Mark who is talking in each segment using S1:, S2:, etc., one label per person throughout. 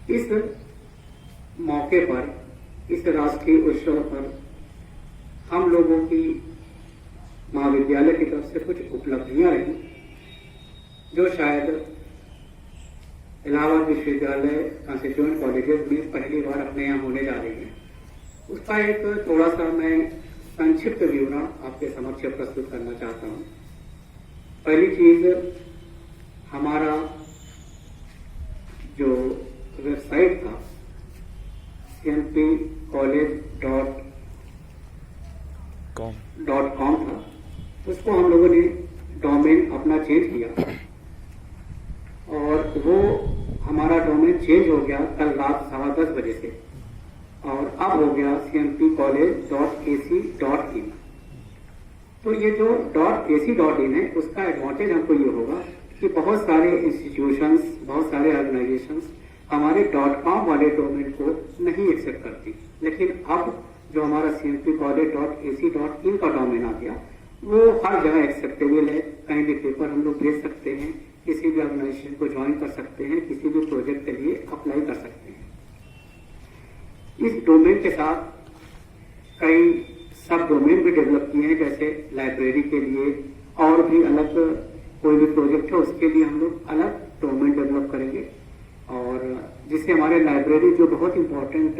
S1: इस मौके पर, इस राष्ट्रीय उत्सव पर हम लोगों की महाविद्यालय की तरफ से कुछ उपलब्धियां रही जो शायद इलाहाबाद विश्वविद्यालय कॉन्स्टिट्यूएंट कॉलेजेस में पहली बार अपने यहाँ होने जा रही है। उसका एक थोड़ा सा मैं संक्षिप्त विवरण आपके समक्ष प्रस्तुत करना चाहता हूँ। पहली चीज, हमारा जो वेबसाइट था cmpcollege.com था, उसको हम लोगों ने डोमेन अपना चेंज किया और वो हमारा डोमेन चेंज हो गया कल रात 10:15 बजे से और अब हो गया cmpcollege.ac.in। तो ये जो .ac.in है उसका एडवांटेज हमको ये होगा कि बहुत सारे इंस्टीट्यूशंस, बहुत सारे ऑर्गेनाइजेशंस हमारे .com वाले डोमेन को नहीं एक्सेप्ट करती, लेकिन अब जो हमारा cmpcollege.ac.in का डोमेन आ गया वो हर जगह एक्सेप्टेबल है। कहीं भी पेपर हम लोग भेज सकते हैं, किसी भी ऑर्गेनाइजेशन को ज्वाइन कर सकते हैं, किसी भी प्रोजेक्ट के लिए अप्लाई कर सकते हैं। इस डोमेन के साथ कई सब डोमेन भी डेवलप किए हैं, जैसे लाइब्रेरी के लिए और भी अलग कोई भी प्रोजेक्ट है उसके लिए हम लोग अलग डोमेन डेवलप करेंगे और जिससे हमारे लाइब्रेरी जो बहुत इंपॉर्टेंट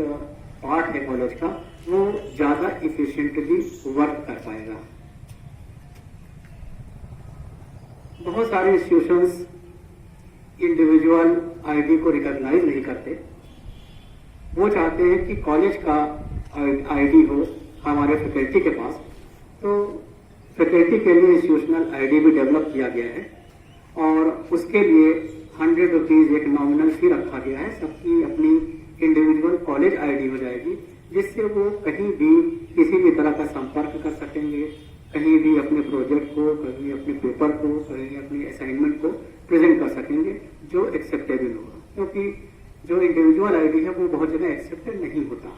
S1: पार्ट है कॉलेज का वो ज्यादा इफिशिएंटली वर्क कर पाएगा। बहुत सारे इंस्टीट्यूशंस इंडिविजुअल आईडी को रिकॉग्नाइज नहीं करते। वो चाहते हैं कि कॉलेज का आईडी हो हमारे फैकल्टी के पास, तो फैकल्टी के लिए इंस्टीट्यूशनल आईडी भी डेवलप किया गया है और उसके लिए 100 रुपीज एक नॉमिनल फी रखा गया है। सबकी अपनी इंडिविजुअल कॉलेज आईडी हो जाएगी, जिससे वो कहीं भी किसी भी तरह का संपर्क कर सकेंगे, कहीं भी अपने प्रोजेक्ट को, कहीं अपने पेपर को, कहीं अपने असाइनमेंट को प्रेजेंट कर सकेंगे जो एक्सेप्टेबल होगा, क्योंकि जो इंडिविजुअल आईडी है वो बहुत जगह एक्सेप्टेड नहीं होता।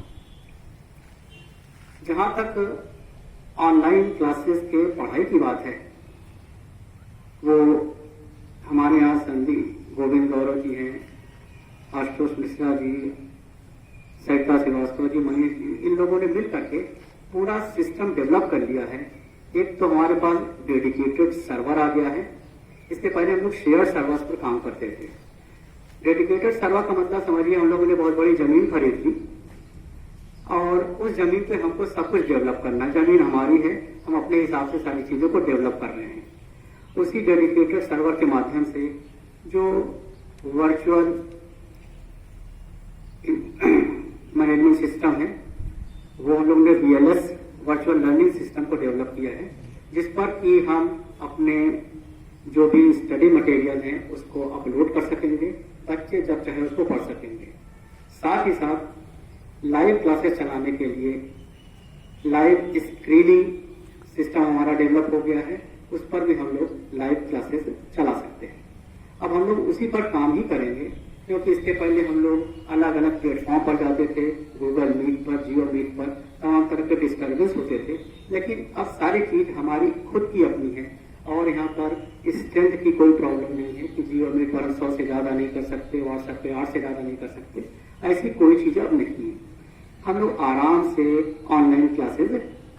S1: जहां तक ऑनलाइन क्लासेस के पढ़ाई की बात है, वो हमारे यहाँ संदीप गोविंद गौरव जी हैं, आशुतोष मिश्रा जी, सरिता श्रीवास्तव जी, मनीष जी, इन लोगों ने मिल करके पूरा सिस्टम डेवलप कर लिया है। एक तो हमारे पास डेडिकेटेड सर्वर आ गया है। इससे पहले हम लोग शेयर सर्वर्स पर काम करते थे। डेडिकेटेड सर्वर का मतलब समझिए, हम लोगों ने बहुत बड़ी जमीन खरीद ली और उस जमीन पे हमको सब कुछ डेवलप करना है। जमीन हमारी है, हम अपने हिसाब से सारी चीजों को डेवलप कर रहे हैं। उसी डेडिकेटेड सर्वर के माध्यम से जो वर्चुअल मैनेजमेंट सिस्टम है वो हम लोग ने VLS वर्चुअल लर्निंग सिस्टम को डेवलप किया है, जिस पर कि हम अपने जो भी स्टडी मटेरियल है उसको अपलोड कर सकेंगे, बच्चे जब चाहे उसको पढ़ सकेंगे। साथ ही साथ लाइव क्लासेस चलाने के लिए लाइव स्क्रीनिंग सिस्टम हमारा डेवलप हो गया है, उस पर भी हम लोग लाइव क्लासेस चला सकते हैं। अब हम लोग उसी पर काम ही करेंगे, क्योंकि इसके पहले हम लोग अलग अलग प्लेटफॉर्म पर जाते थे, गूगल मीट पर, जियो मीट पर, तमाम तरह के डिस्टर्बेंस होते थे, लेकिन अब सारी चीज हमारी खुद की अपनी है और यहाँ पर स्ट्रेंथ की कोई प्रॉब्लम नहीं है कि जियो मीट पर हम 100 से ज्यादा नहीं कर सकते, व्हाट्सएप पे 8 से ज्यादा नहीं कर सकते, ऐसी कोई चीज अब नहीं है। हम लोग आराम से ऑनलाइन क्लासेस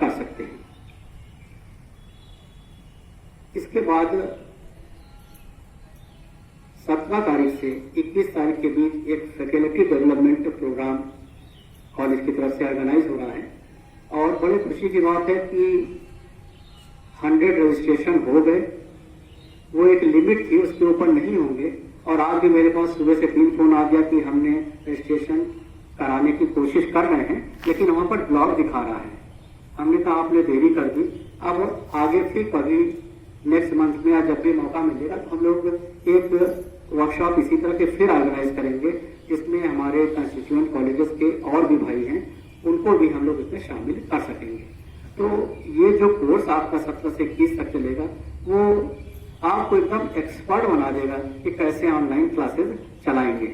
S1: कर सकते हैं। इसके बाद 17 तारीख से 21 तारीख के बीच एक फैकल्टी डेवलपमेंट प्रोग्राम कॉलेज की तरफ से ऑर्गेनाइज हो रहा है और बड़ी खुशी की बात है कि 100 रजिस्ट्रेशन हो गए। वो एक लिमिट थी, उसके ऊपर नहीं होंगे और आज भी मेरे पास सुबह से 3 फोन आ गया कि हमने रजिस्ट्रेशन कराने की कोशिश कर रहे हैं, लेकिन वहां पर ब्लॉक दिखा रहा है। हमने कहा आपने देरी कर दी, अब आगे फिर कभी नेक्स्ट मंथ में या जब भी मौका मिलेगा तो हम लोग एक वर्कशॉप इसी तरह के फिर ऑर्गेनाइज करेंगे, जिसमें हमारे कंस्टिट्यूएंट कॉलेजेस के और भी भाई हैं, उनको भी हम लोग इसमें शामिल कर सकेंगे। तो ये जो कोर्स आपका 17 से 21 तक चलेगा वो आपको एकदम एक्सपर्ट बना देगा कि कैसे ऑनलाइन क्लासेस चलाएंगे।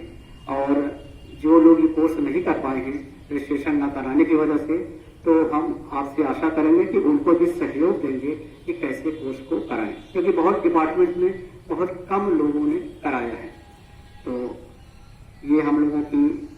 S1: और जो लोग ये कोर्स नहीं कर पाए हैं रजिस्ट्रेशन न कराने की वजह से, तो हम आपसे आशा करेंगे कि उनको भी सहयोग देंगे कि कैसे कोर्स को कराएं, क्योंकि बहुत डिपार्टमेंट में बहुत कम लोगों ने कराया है। तो ये हम लोगों की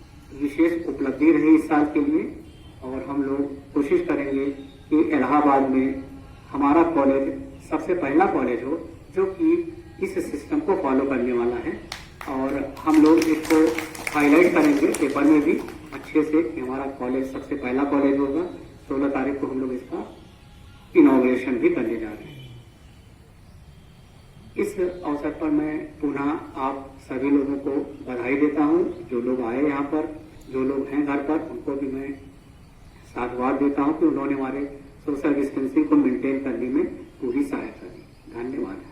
S1: विशेष उपलब्धि रही इस साल के लिए और हम लोग कोशिश करेंगे कि इलाहाबाद में हमारा कॉलेज सबसे पहला कॉलेज हो जो कि इस सिस्टम को फॉलो करने वाला है और हम लोग इसको हाईलाइट करेंगे पेपर में भी अच्छे से कि हमारा कॉलेज सबसे पहला कॉलेज होगा। 16 तारीख को हम लोग इसका इनॉग्रेशन भी करने जा रहे हैं। इस अवसर पर मैं पुनः आप सभी लोगों को बधाई देता हूं। जो लोग आए यहाँ पर, जो लोग हैं घर पर, उनको भी मैं साधुवाद देता हूं कि उन्होंने हमारे सोशल डिस्टेंसिंग को मेंटेन करने में पूरी सहायता दी। धन्यवाद।